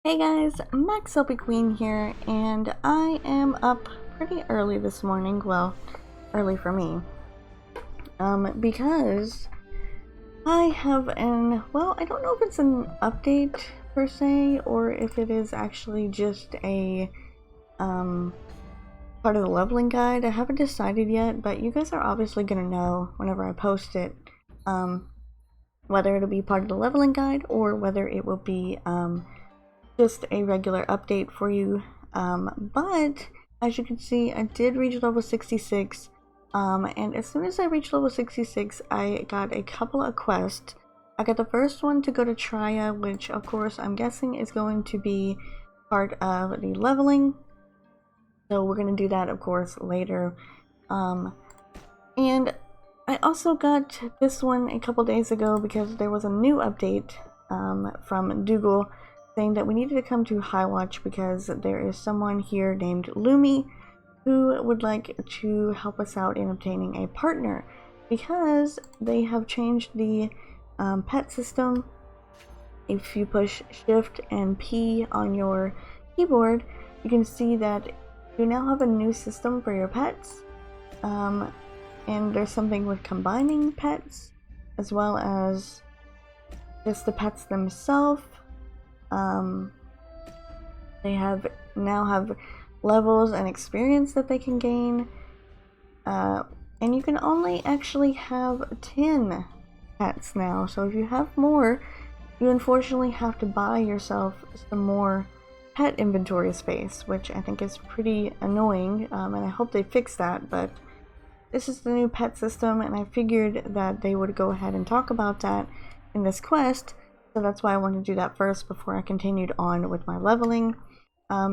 Hey guys, MaxLPQueen here, and I am up pretty early this morning. Well, early for me. Because I have I don't know if it's an update per se, or if it is actually just a, part of the leveling guide. I haven't decided yet, but you guys are obviously gonna know whenever I post it, whether it'll be part of the leveling guide or whether it will be, just a regular update for you. But as you can see, I did reach level 66, and as soon as I reached level 66, I got a couple of quests. I got the first one to go to TERA, which of course I'm guessing is going to be part of the leveling, so we're going to do that of course later. And I also got this one a couple days ago because there was a new update from Dougal saying that we needed to come to Highwatch because there is someone here named Lumi who would like to help us out in obtaining a partner, because they have changed the pet system. If you push Shift and P on your keyboard, you can see that you now have a new system for your pets, and there's something with combining pets as well as just the pets themselves. They now have levels and experience that they can gain, and you can only actually have 10 pets now, so if you have more, you unfortunately have to buy yourself some more pet inventory space, which I think is pretty annoying, and I hope they fix that. But this is the new pet system, and I figured that they would go ahead and talk about that in this quest. So that's why I wanted to do that first before I continued on with my leveling,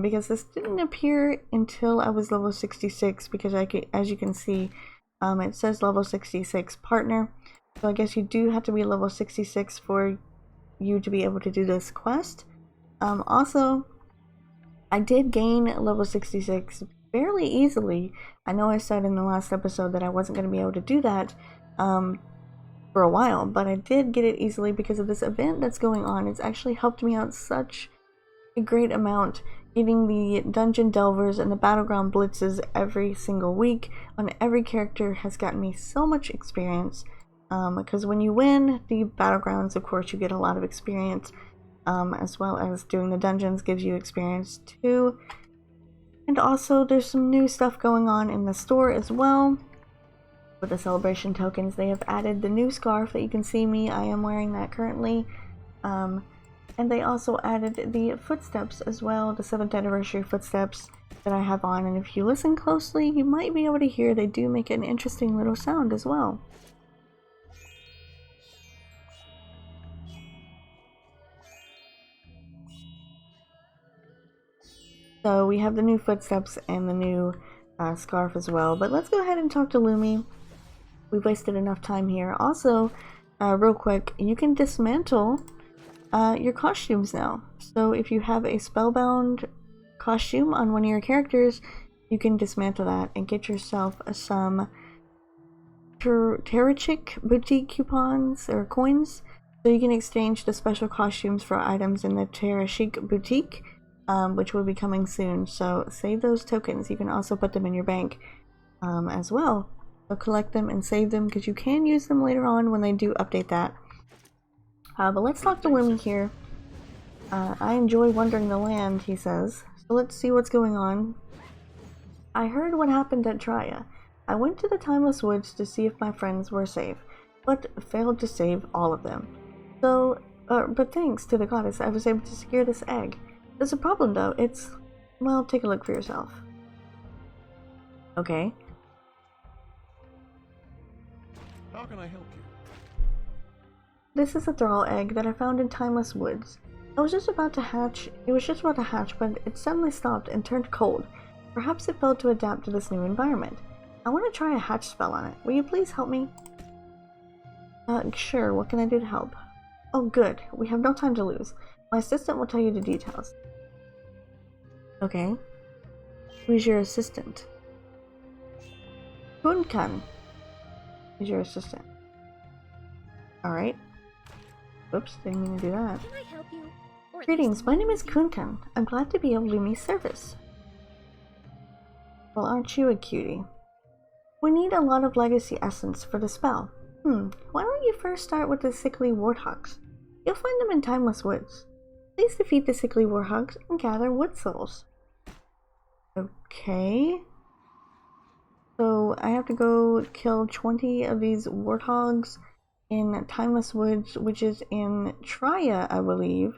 because this didn't appear until I was level 66, because as you can see, it says level 66 partner, so I guess you do have to be level 66 for you to be able to do this quest. Also, I did gain level 66 fairly easily. I know I said in the last episode that I wasn't going to be able to do that for a while, but I did get it easily because of this event that's going on. It's actually helped me out such a great amount, getting the dungeon delvers and the battleground blitzes every single week on every character has gotten me so much experience, because when you win the battlegrounds, of course you get a lot of experience, as well as doing the dungeons gives you experience too. And also there's some new stuff going on in the store as well. With the celebration tokens, they have added the new scarf that you can see me. I am wearing that currently. And they also added the footsteps as well, the 7th anniversary footsteps that I have on. And if you listen closely, you might be able to hear they do make an interesting little sound as well. So we have the new footsteps and the new scarf as well. But let's go ahead and talk to Lumi. We've wasted enough time here. Also, real quick, you can dismantle your costumes now. So if you have a spellbound costume on one of your characters, you can dismantle that and get yourself some TERA boutique coupons or coins, so you can exchange the special costumes for items in the TERA boutique, which will be coming soon. So save those tokens. You can also put them in your bank as well. So collect them and save them, because you can use them later on when they do update that. But let's talk to Lumi here. I enjoy wandering the land, he says. So let's see what's going on. I heard what happened at TERA. I went to the Timeless Woods to see if my friends were safe, but failed to save all of them. So, but thanks to the goddess, I was able to secure this egg. There's a problem though. Well, take a look for yourself. Okay. How can I help you? This is a thrall egg that I found in Timeless Woods. It was just about to hatch, but it suddenly stopped and turned cold. Perhaps it failed to adapt to this new environment. I want to try a hatch spell on it. Will you please help me? Sure, what can I do to help? Oh good, we have no time to lose. My assistant will tell you the details. Okay. Who's your assistant? Kunkan is your assistant. Alright. Whoops, didn't mean to do that. Can I help you? Or Greetings, my name is Kunkan. I'm glad to be of Lumi's service. Well, aren't you a cutie? We need a lot of legacy essence for the spell. Why don't you first start with the sickly warthogs? You'll find them in Timeless Woods. Please defeat the sickly warthogs and gather wood souls. Okay. So I have to go kill 20 of these warthogs in Timeless Woods, which is in TERA, I believe.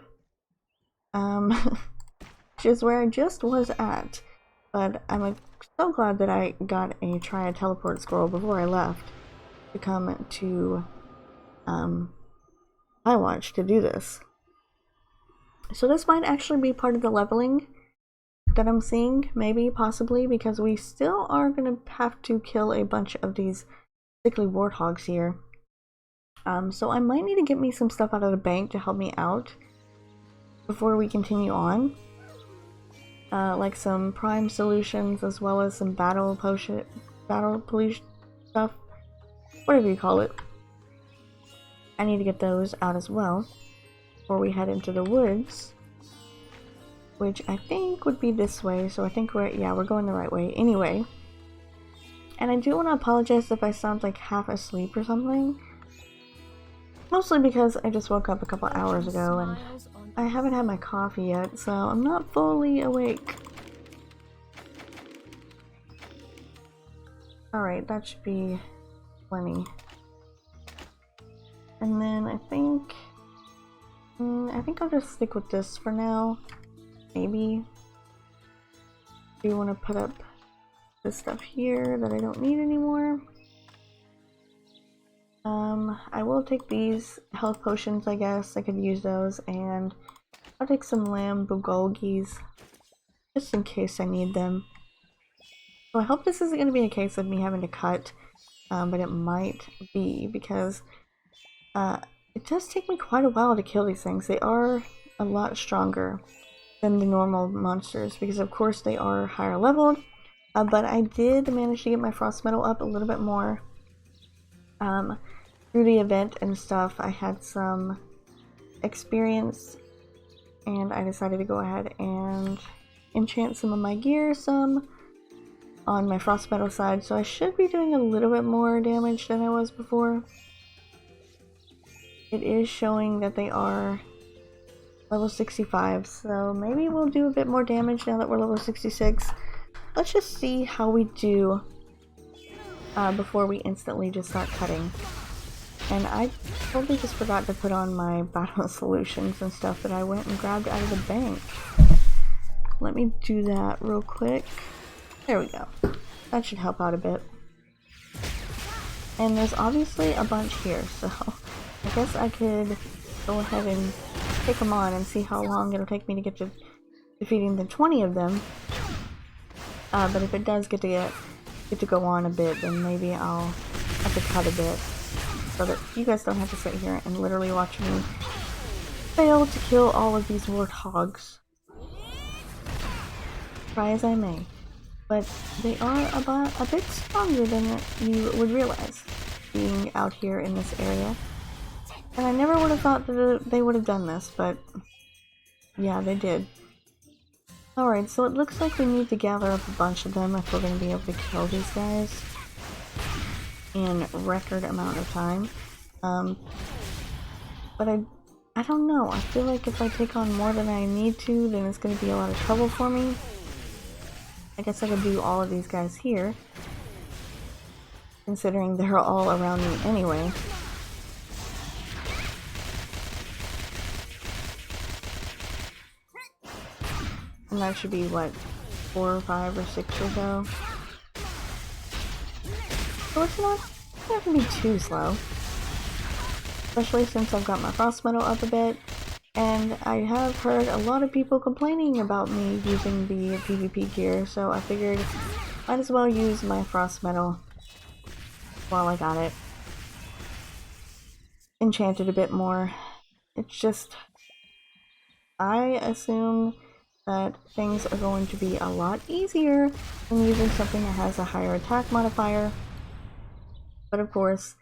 Which is where I just was at. But I'm so glad that I got a TERA teleport scroll before I left to come to Highwatch to do this. So this might actually be part of the leveling that I'm seeing, maybe, possibly, because we still are gonna have to kill a bunch of these sickly warthogs here. So I might need to get me some stuff out of the bank to help me out before we continue on. Like some prime solutions as well as some battle pollution stuff, whatever you call it. I need to get those out as well before we head into the woods, which I think would be this way. So I think we're going the right way anyway. And I do want to apologize if I sound like half asleep or something, mostly because I just woke up a couple hours ago and I haven't had my coffee yet, so I'm not fully awake. Alright, that should be plenty. And then I think I'll just stick with this for now. Maybe. Do you want to put up this stuff here that I don't need anymore? I will take these health potions, I guess. I could use those, and I'll take some lamb bulgogis just in case I need them. So I hope this isn't going to be a case of me having to cut, but it might be because it does take me quite a while to kill these things. They are a lot stronger than the normal monsters because of course they are higher leveled, but I did manage to get my frost metal up a little bit more. Through the event and stuff, I had some experience and I decided to go ahead and enchant some of my gear some on my frost metal side, so I should be doing a little bit more damage than I was before. It is showing that they are level 65, so maybe we'll do a bit more damage now that we're level 66. Let's just see how we do before we instantly just start cutting. And I totally just forgot to put on my battle solutions and stuff that I went and grabbed out of the bank. Let me do that real quick. There we go. That should help out a bit. And there's obviously a bunch here, so I guess I could go ahead and take them on and see how long it'll take me to get to defeating the 20 of them. But if it does get to go on a bit, then maybe I'll have to cut a bit so that you guys don't have to sit here and literally watch me fail to kill all of these warthogs. Try as I may. But they are a bit stronger than you would realize being out here in this area. And I never would have thought that they would have done this, but yeah, they did. Alright, so it looks like we need to gather up a bunch of them if we're going to be able to kill these guys in record amount of time. But I don't know. I feel like if I take on more than I need to, then it's going to be a lot of trouble for me. I guess I could do all of these guys here, considering they're all around me anyway. And that should be, what, 4 or 5 or 6 or so. So it's not going to be too slow. Especially since I've got my frost metal up a bit. And I have heard a lot of people complaining about me using the PvP gear, so I figured might as well use my frost metal while I got it. Enchanted a bit more. It's just, I assume that things are going to be a lot easier when using something that has a higher attack modifier. But of course,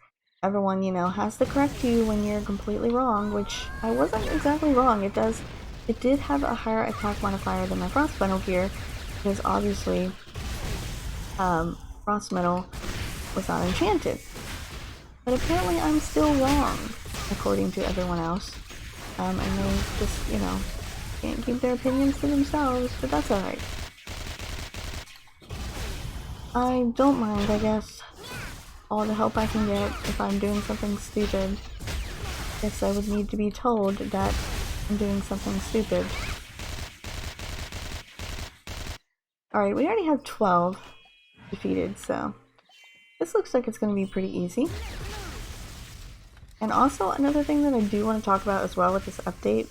everyone, you know, has to correct you when you're completely wrong, which I wasn't exactly wrong. It does it did have a higher attack modifier than my Frost Bundle gear, because obviously Frost Metal was not enchanted. But apparently I'm still wrong, according to everyone else. And they just, you know, can't keep their opinions to themselves, but that's alright. I don't mind, I guess, all the help I can get if I'm doing something stupid. I guess I would need to be told that I'm doing something stupid. Alright, we already have 12 defeated, so this looks like it's going to be pretty easy. And also, another thing that I do want to talk about as well with this update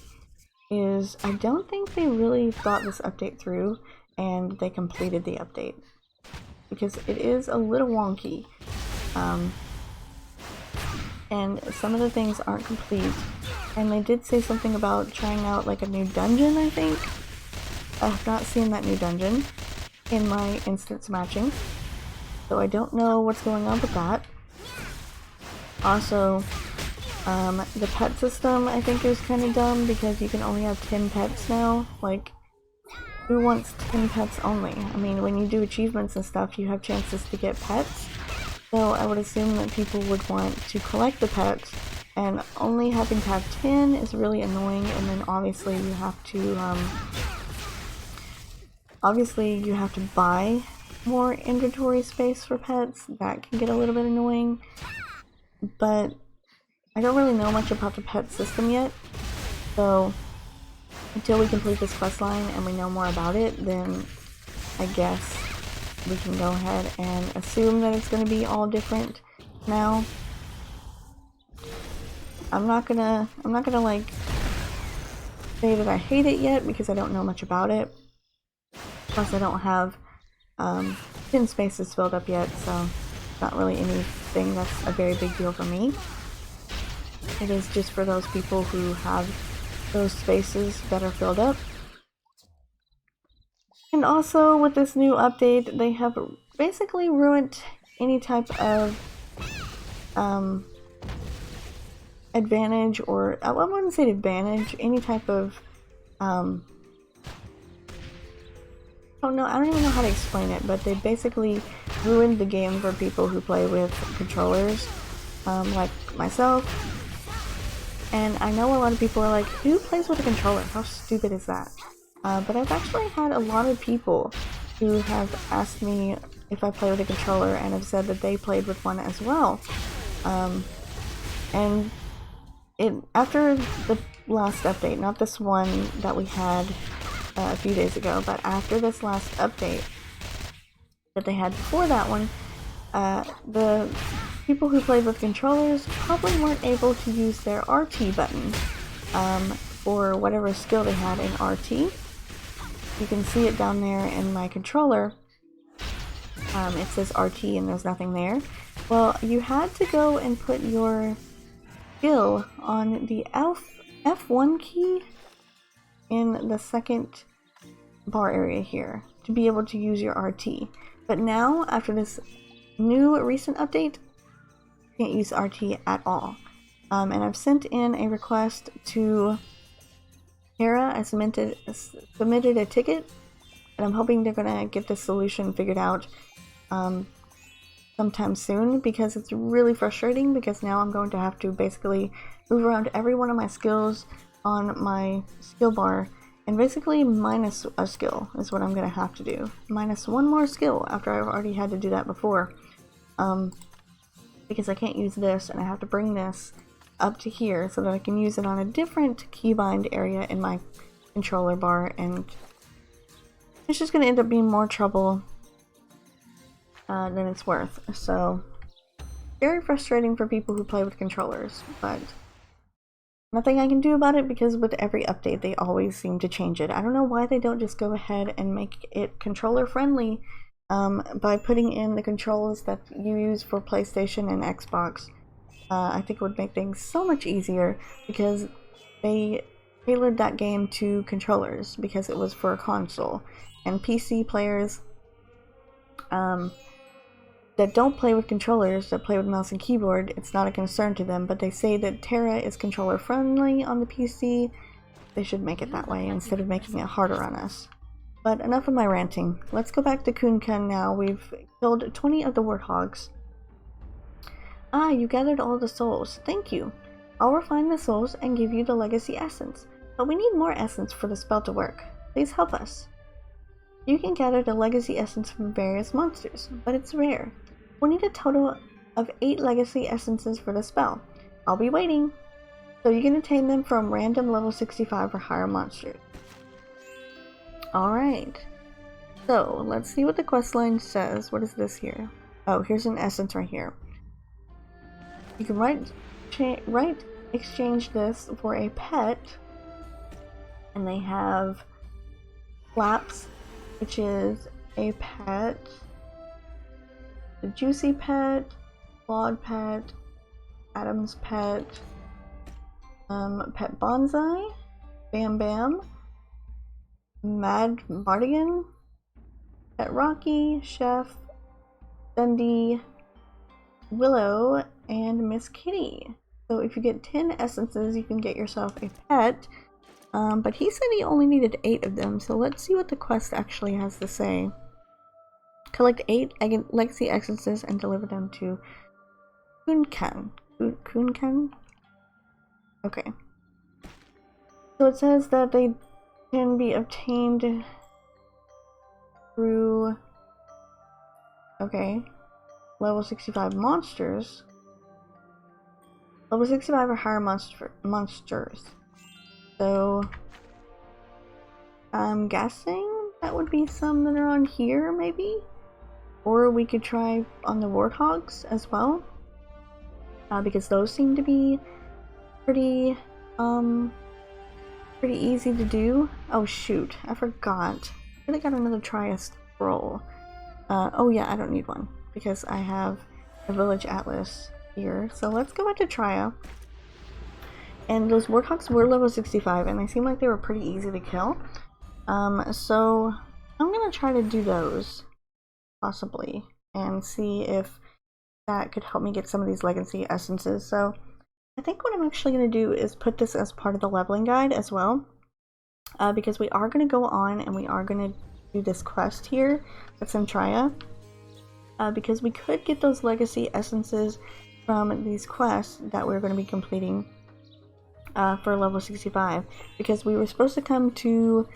is I don't think they really thought this update through and they completed the update. Because it is a little wonky. And some of the things aren't complete. And they did say something about trying out like a new dungeon, I think. I have not seen that new dungeon in my instance matching. So I don't know what's going on with that. Also, the pet system I think is kind of dumb because you can only have 10 pets now. Like, who wants 10 pets only? I mean, when you do achievements and stuff, you have chances to get pets. So I would assume that people would want to collect the pets, and only having to have 10 is really annoying. And then obviously you have to buy more inventory space for pets. That can get a little bit annoying. But I don't really know much about the pet system yet, so until we complete this quest line and we know more about it, then I guess we can go ahead and assume that it's going to be all different now. I'm not gonna like say that I hate it yet because I don't know much about it. Plus I don't have 10 spaces filled up yet, so it's not really anything that's a very big deal for me. It is just for those people who have those spaces that are filled up. And also with this new update, they have basically ruined any type of advantage, or I wouldn't say advantage, any type of oh no, I don't even know how to explain it, but they basically ruined the game for people who play with controllers, like myself. And I know a lot of people are like, who plays with a controller? How stupid is that? But I've actually had a lot of people who have asked me if I play with a controller and have said that they played with one as well. And after the last update, not this one that we had a few days ago, but after this last update that they had before that one, the people who played with controllers probably weren't able to use their RT button for whatever skill they had in RT. You can see it down there in my controller. It says RT and there's nothing there. Well, you had to go and put your skill on the F1 key in the second bar area here to be able to use your RT. But now, after this new recent update, you can't use RT at all. And I've sent in a request to TERA. I submitted a ticket, and I'm hoping they're gonna get this solution figured out sometime soon, because it's really frustrating, because now I'm going to have to basically move around every one of my skills on my skill bar and basically minus a skill is what I'm gonna have to do. Minus one more skill after I've already had to do that before. Because I can't use this, and I have to bring this up to here so that I can use it on a different keybind area in my controller bar, and it's just gonna end up being more trouble than it's worth. So very frustrating for people who play with controllers, but nothing I can do about it, because with every update they always seem to change it. I don't know why they don't just go ahead and make it controller friendly by putting in the controls that you use for PlayStation and Xbox. I think it would make things so much easier, because they tailored that game to controllers because it was for a console. And PC players that don't play with controllers, that play with mouse and keyboard, it's not a concern to them, but they say that TERA is controller friendly on the PC, They should make it that way instead of making it harder on us. But enough of my ranting. Let's go back to Kunkan now. We've killed 20 of the warthogs. Ah, you gathered all the souls. Thank you. I'll refine the souls and give you the legacy essence. But we need more essence for the spell to work. Please help us. You can gather the legacy essence from various monsters, but it's rare. We'll need a total of 8 legacy essences for the spell. I'll be waiting. So you can obtain them from random level 65 or higher monsters. Alright. So, let's see what the questline says. What is this here? Oh, here's an essence right here. You can exchange this for a pet. And they have Flaps, which is a pet. The Juicy pet. Claude pet. Adam's pet. Pet Bonsai. Bam Bam. Mad Mardigan, Pet Rocky, Chef, Dundee, Willow, and Miss Kitty. So if you get 10 essences, you can get yourself a pet. But he said he only needed 8 of them, so let's see what the quest actually has to say. Collect 8 legacy essences and deliver them to Kunkan. Kunkan? Okay. So it says that they can be obtained through, okay, level 65 monsters. Level 65 or higher monsters. So, I'm guessing that would be some that are on here, maybe? Or we could try on the warthogs as well. Because those seem to be pretty easy to do. Oh shoot, I forgot. I really got another Tria scroll. Oh yeah, I don't need one because I have a village atlas here. So let's go back to Tria. And those warthogs were level 65 and they seem like they were pretty easy to kill. So I'm gonna try to do those possibly and see if that could help me get some of these legacy essences. So I think what I'm actually going to do is put this as part of the leveling guide as well, because we are going to go on and we are going to do this quest here that's in Tria, because we could get those legacy essences from these quests that we're going to be completing for level 65, because we were supposed to come to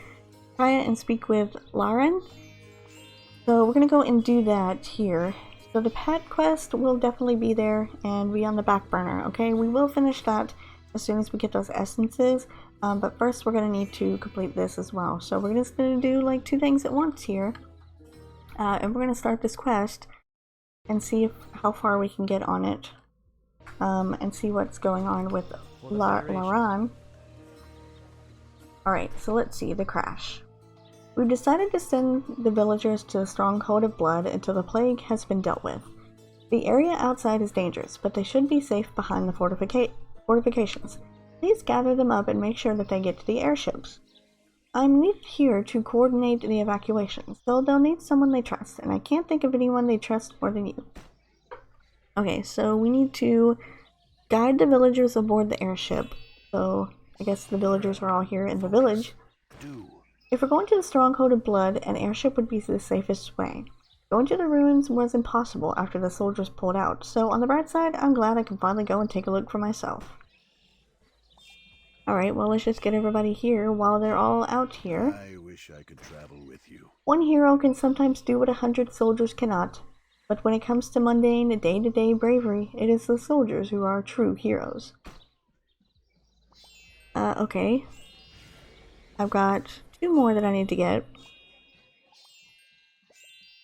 Tria and speak with Lauren, so we're going to go and do that here. So the pet quest will definitely be there and be on the back burner, okay? We will finish that as soon as we get those essences, but first we're going to need to complete this as well. So we're just going to do like 2 things at once here, and we're going to start this quest and see how far we can get on it, and see what's going on with Lauren. Alright, so let's see, the crash. We've decided to send the villagers to the Stronghold of Blood until the plague has been dealt with. The area outside is dangerous, but they should be safe behind the fortifications. Please gather them up and make sure that they get to the airships. I'm needed here to coordinate the evacuation, so they'll need someone they trust, and I can't think of anyone they trust more than you. Okay, so we need to guide the villagers aboard the airship. So I guess the villagers are all here in the village. If we're going to the Stronghold of Blood, an airship would be the safest way. Going to the ruins was impossible after the soldiers pulled out, so on the bright side, I'm glad I can finally go and take a look for myself. Alright, well let's just get everybody here while they're all out here. I wish I could travel with you. One hero can sometimes do what 100 soldiers cannot, but when it comes to mundane, day-to-day bravery, it is the soldiers who are true heroes. Okay. I've got 2 more that I need to get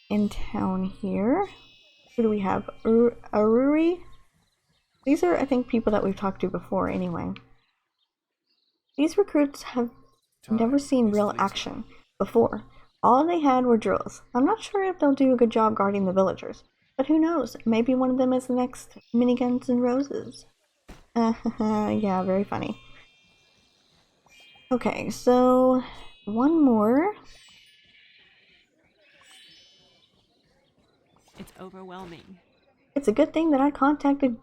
in town here. Who do we have? Aruri? These are, I think, people that we've talked to before anyway. These recruits have never seen real action before. All they had were drills. I'm not sure if they'll do a good job guarding the villagers, but who knows? Maybe one of them is the next Miniguns and Roses. Yeah, very funny. Okay, so one more. It's overwhelming. It's a good thing that I contacted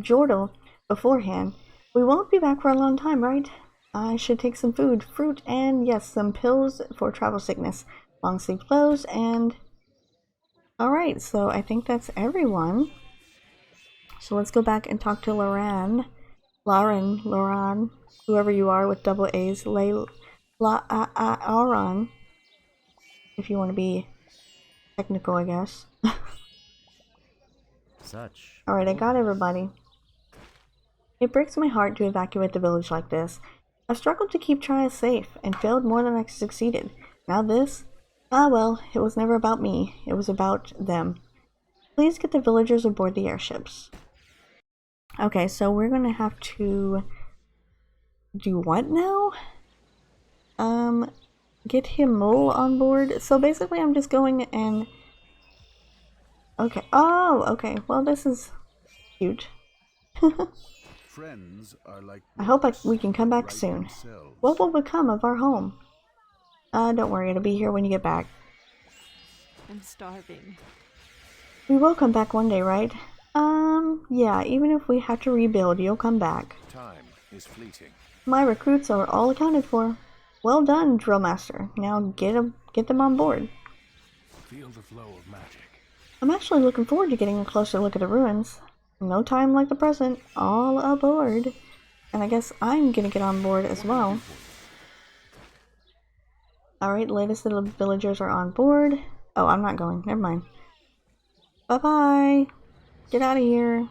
Jordal beforehand. We won't be back for a long time, right? I should take some food, fruit, and yes, some pills for travel sickness, long sleeve clothes, and alright, so I think that's everyone. So let's go back and talk to Lauren, whoever you are with double A's, Auron, if you want to be technical, I guess. Alright, I got everybody. It breaks my heart to evacuate the village like this. I've struggled to keep Trias safe, and failed more than I succeeded. Now this? Ah well, it was never about me, it was about them. Please get the villagers aboard the airships. Okay, so we're gonna have to do what now? Get Himmel on board. So basically I'm just going and okay. Oh, okay. Well, this is cute. Friends are like I hope we can come back soon. What will become of our home? Don't worry, it'll be here when you get back. I'm starving. We will come back one day, right? Yeah, even if we have to rebuild, you'll come back. Time is fleeting. My recruits are all accounted for. Well done, Drill Master. Now get them on board. Feel the flow of magic. I'm actually looking forward to getting a closer look at the ruins. No time like the present. All aboard. And I guess I'm gonna get on board as well. Alright, latest little villagers are on board. Oh, I'm not going. Never mind. Bye-bye. Get out of here.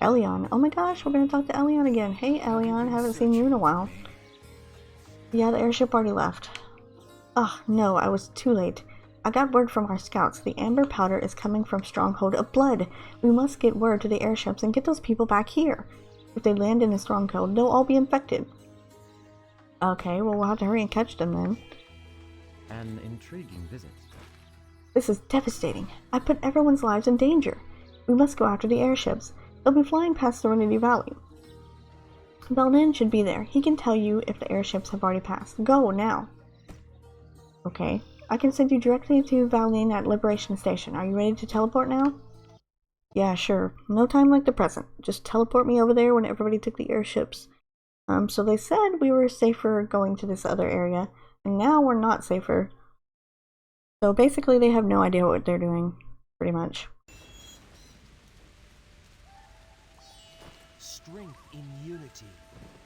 Elion. Oh my gosh, we're gonna talk to Elion again. Hey, Elion. Haven't seen you in a while. Yeah, the airship already left. Oh, no, I was too late. I got word from our scouts. The amber powder is coming from Stronghold of Blood. We must get word to the airships and get those people back here. If they land in a stronghold, they'll all be infected. Okay, well, we'll have to hurry and catch them then. An intriguing visit. This is devastating. I put everyone's lives in danger. We must go after the airships. They'll be flying past Serenity Valley. Belnan should be there. He can tell you if the airships have already passed. Go, now. Okay. I can send you directly to Valin at Liberation Station. Are you ready to teleport now? Yeah, sure. No time like the present. Just teleport me over there when everybody took the airships. So they said we were safer going to this other area, and now we're not safer. So basically they have no idea what they're doing, pretty much. Strength in unity.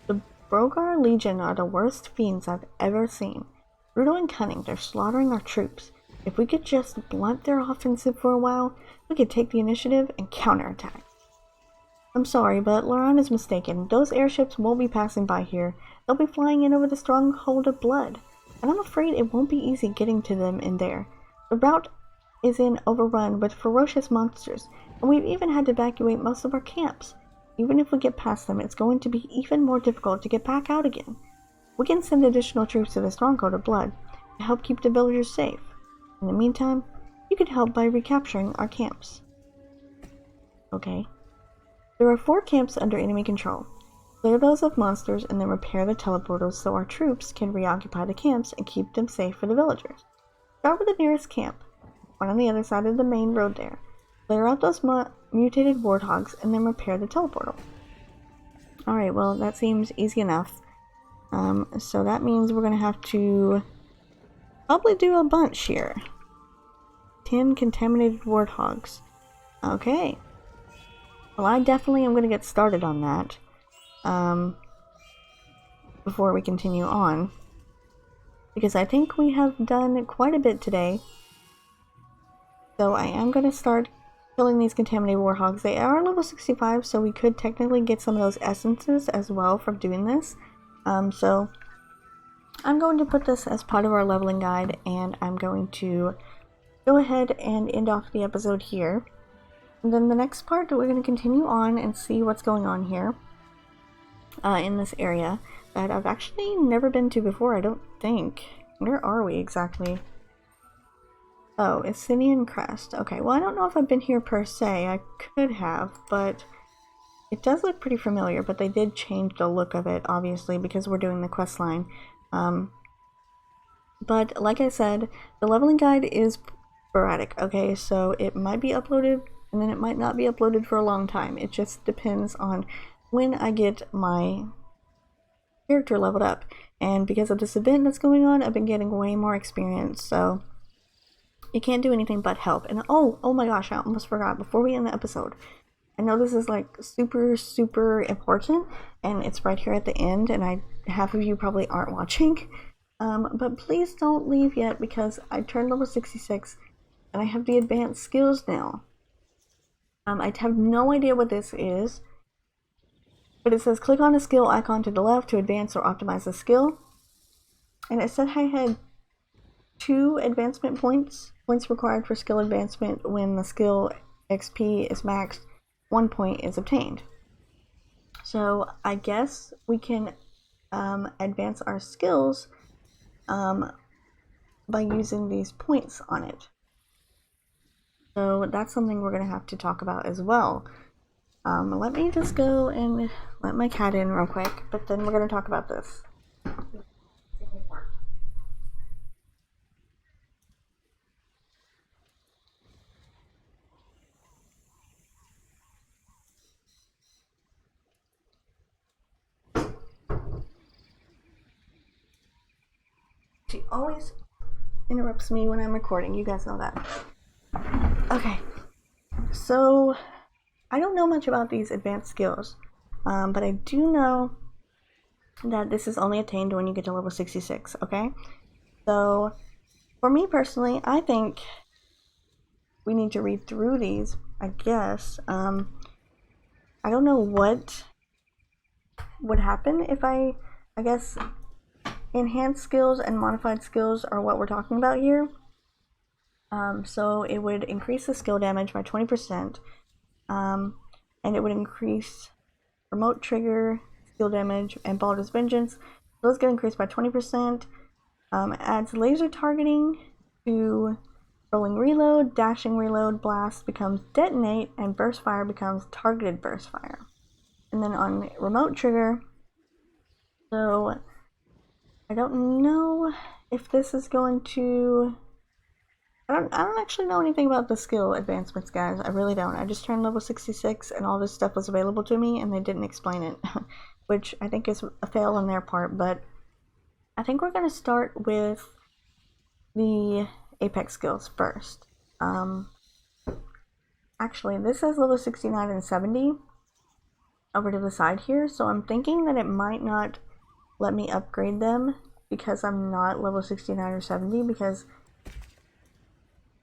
The Brogar Legion are the worst fiends I've ever seen. Brutal and cunning, they're slaughtering our troops. If we could just blunt their offensive for a while, we could take the initiative and counterattack. I'm sorry, but Laurent is mistaken. Those airships won't be passing by here. They'll be flying in over the Stronghold of Blood. And I'm afraid it won't be easy getting to them in there. The route is overrun with ferocious monsters, and we've even had to evacuate most of our camps. Even if we get past them, it's going to be even more difficult to get back out again. We can send additional troops to the Stronghold of Blood to help keep the villagers safe. In the meantime, you could help by recapturing our camps. Okay. There are 4 camps under enemy control. Clear those of monsters and then repair the teleportals so our troops can reoccupy the camps and keep them safe for the villagers. Start with the nearest camp, one on the other side of the main road there. Clear out those mutated warthogs and then repair the teleportal. Alright, well that seems easy enough. So that means we're going to have to probably do a bunch here. 10 contaminated warthogs. Okay. Well, I definitely am going to get started on that. Before we continue on. Because I think we have done quite a bit today. So I am going to start killing these contaminated warthogs. They are level 65, so we could technically get some of those essences as well from doing this. So I'm going to put this as part of our leveling guide, and I'm going to go ahead and end off the episode here. And then the next part, we're going to continue on and see what's going on here in this area that I've actually never been to before, I don't think. Where are we exactly? Oh, Asinian Crest. Okay, well I don't know if I've been here per se. I could have, but it does look pretty familiar, but they did change the look of it, obviously, because we're doing the quest line. But like I said, the leveling guide is sporadic, okay? So it might be uploaded, and then it might not be uploaded for a long time. It just depends on when I get my character leveled up. And because of this event that's going on, I've been getting way more experience, so you can't do anything but help. And oh my gosh, I almost forgot, before we end the episode, I know this is like super important, and it's right here at the end, and half of you probably aren't watching, but please don't leave yet, because I turned level 66 and I have the advanced skills now. I have no idea what this is, but it says click on the skill icon to the left to advance or optimize the skill, and it said I had 2 advancement points required for skill advancement. When the skill XP is maxed, 1 point is obtained. So I guess we can advance our skills by using these points on it. So that's something we're going to have to talk about as well. Let me just go and let my cat in real quick, but then we're going to talk about this. She always interrupts me when I'm recording. You guys know that. Okay, so I don't know much about these advanced skills, but I do know that this is only attained when you get to level 66, okay? So, for me personally, I think we need to read through these, I guess. I don't know what would happen if I guess enhanced skills and modified skills are what we're talking about here. So it would increase the skill damage by 20%, and it would increase remote trigger, skill damage, and Baldur's Vengeance. Those get increased by 20%. Adds laser targeting to rolling reload, dashing reload, blast becomes detonate, and burst fire becomes targeted burst fire. And then on remote trigger, so I don't know if this is going to... I don't actually know anything about the skill advancements, guys. I really don't. I just turned level 66 and all this stuff was available to me and they didn't explain it, which I think is a fail on their part, but I think we're going to start with the Apex skills first. Actually, this says level 69 and 70 over to the side here, so I'm thinking that it might not let me upgrade them because I'm not level 69 or 70, because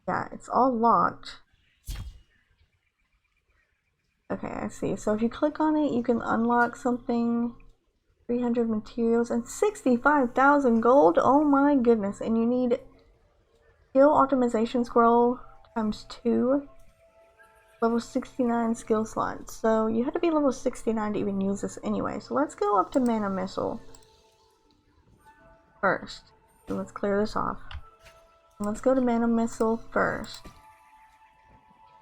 yeah, it's all locked. Okay, I see. So if you click on it, you can unlock something. 300 materials and 65,000 gold. Oh my goodness. And you need skill optimization scroll times 2. Level 69 skill slots. So you have to be level 69 to even use this anyway. So let's go up to Mana Missile first. So let's clear this off. Let's go to Mana Missile first.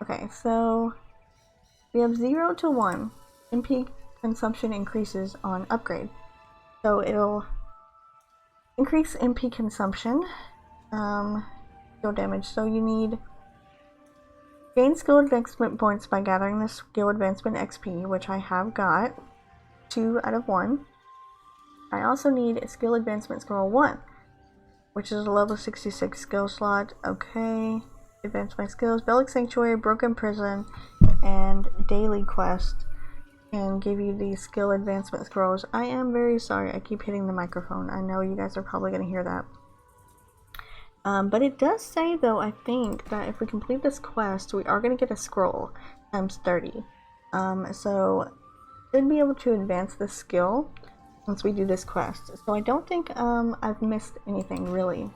Okay, so we have 0 to 1. MP consumption increases on upgrade. So it'll increase MP consumption, skill damage. So you need gain skill advancement points by gathering the skill advancement XP, which I have got 2 out of 1. I also need a skill advancement scroll 1, which is a level 66 skill slot. Okay, advance my skills. Bellic Sanctuary, Broken Prison, and Daily Quest can give you these skill advancement scrolls. I am very sorry, I keep hitting the microphone. I know you guys are probably going to hear that. But it does say, though, I think, that if we complete this quest, we are going to get a scroll times 30. So, should be able to advance this skill once we do this quest. So I don't think I've missed anything, really,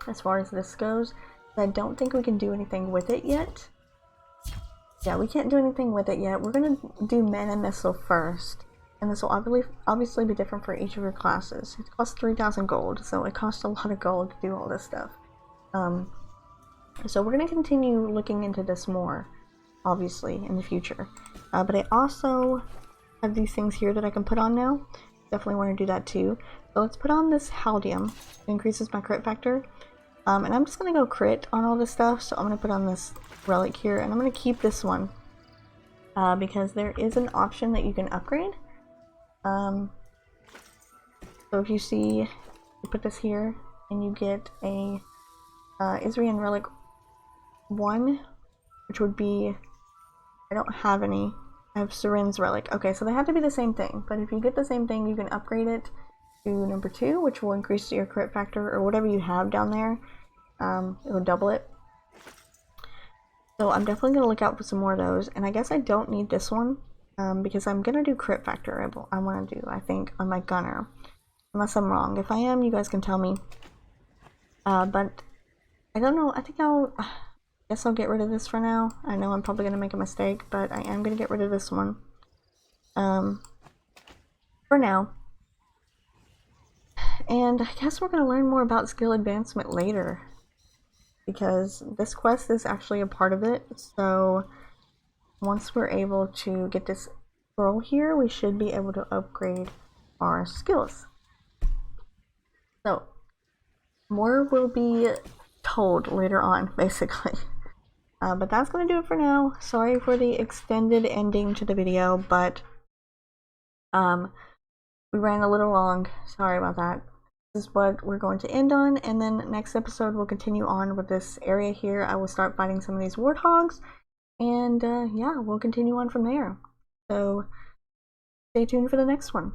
as far as this goes. I don't think we can do anything with it yet. Yeah, we can't do anything with it yet. We're going to do Mana Missile first. And this will obviously be different for each of your classes. It costs 3,000 gold, so it costs a lot of gold to do all this stuff. So we're going to continue looking into this more, obviously, in the future. But I also have these things here that I can put on now. Definitely want to do that too. So let's put on this Haldium. It increases my crit factor. And I'm just going to go crit on all this stuff. So I'm going to put on this relic here. And I'm going to keep this one. Because there is an option that you can upgrade. So if you see, you put this here, and you get a Isrian Relic 1, which would be, I don't have any. I have Seren's Relic. Okay, so they have to be the same thing, but if you get the same thing, you can upgrade it to number 2, which will increase your crit factor, or whatever you have down there. It'll double it. So I'm definitely going to look out for some more of those, and I guess I don't need this one, because I'm going to do crit factor, I want to do, I think, on my gunner. Unless I'm wrong. If I am, you guys can tell me. But I don't know, I think guess I'll get rid of this for now. I know I'm probably going to make a mistake, but I am going to get rid of this one. For now. And I guess we're going to learn more about skill advancement later, because this quest is actually a part of it. So once we're able to get this scroll here, we should be able to upgrade our skills. So more will be told later on, basically. But that's going to do it for now. Sorry for the extended ending to the video, but we ran a little long. Sorry about that. This is what we're going to end on, and then next episode we'll continue on with this area here. I will start fighting some of these warthogs, and yeah, we'll continue on from there. So stay tuned for the next one.